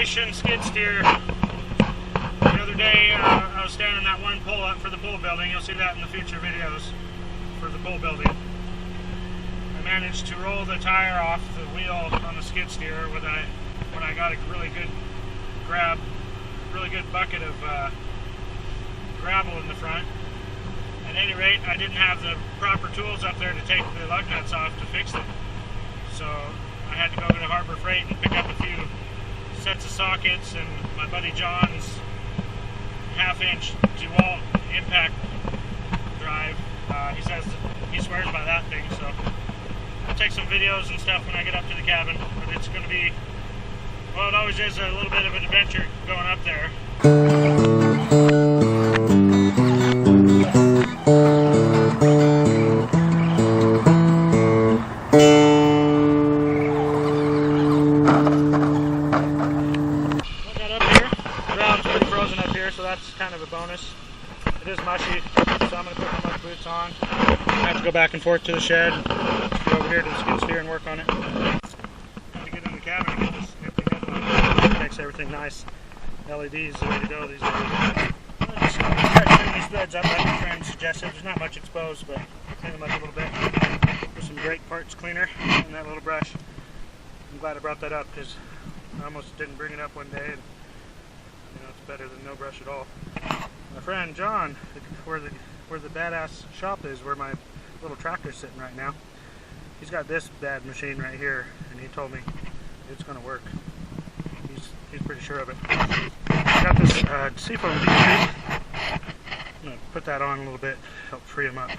elevation skid steer. The other day I was standing that one pull up for the pull building. You'll see that in the future videos for the pull building. I managed to roll the tire off the wheel on the skid steer when I got a really good grab, really good bucket of gravel in the front. At any rate, I didn't have the proper tools up there to take the lug nuts off to fix it. So I had to go to Harbor Freight and pick up a few sets of sockets and my buddy John's 1/2-inch DeWalt impact drive. He says he swears by that thing, so I'll take some videos and stuff when I get up to the cabin. But it's going to be, well, it always is a little bit of an adventure going up there. So that's kind of a bonus. It is mushy, so I'm going to put my muck boots on. I have to go back and forth to the shed, go over here to the skid steer and work on it. I have to get in the cabin and get this empty headlight. It makes everything nice. LEDs is the way to go these days. Just clean these threads up like my friend suggested. There's not much exposed, but clean them up a little bit with some great parts cleaner and that little brush. I'm glad I brought that up because I almost didn't bring it up one day. And, you know, it's better than no brush at all. My friend John, where the badass shop is, where my little tractor's sitting right now, he's got this bad machine right here, and he told me it's going to work. He's pretty sure of it. I got this seafoam deep treat. I'm going to put that on a little bit, help free him up.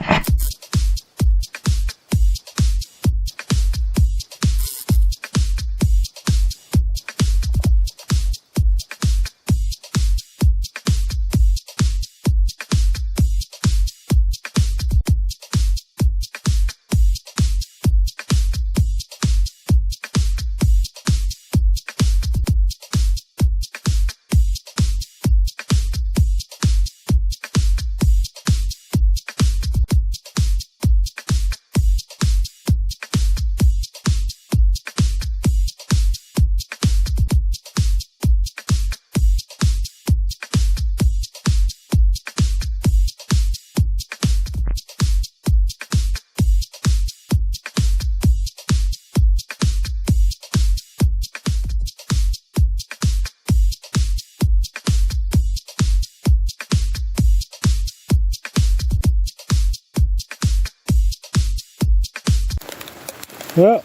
Well,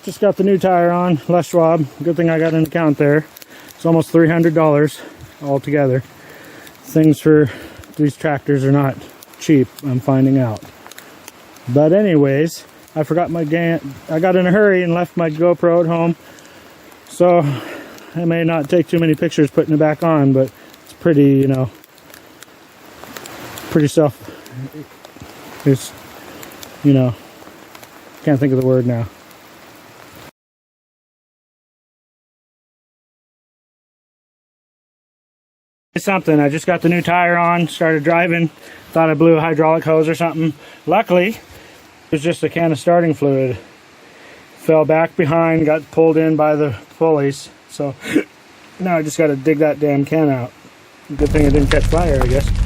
just got the new tire on, Les Schwab. Good thing I got an account there. It's almost $300 altogether. Things for these tractors are not cheap, I'm finding out. But anyways, I forgot my I got in a hurry and left my GoPro at home. So I may not take too many pictures putting it back on, but it's pretty, you know, pretty it's, you know, can't think of the word now. Something, I just got the new tire on, started driving, thought I blew a hydraulic hose or something. Luckily, it was just a can of starting fluid. Fell back behind, got pulled in by the pulleys, so now I just got to dig that damn can out. Good thing it didn't catch fire, I guess.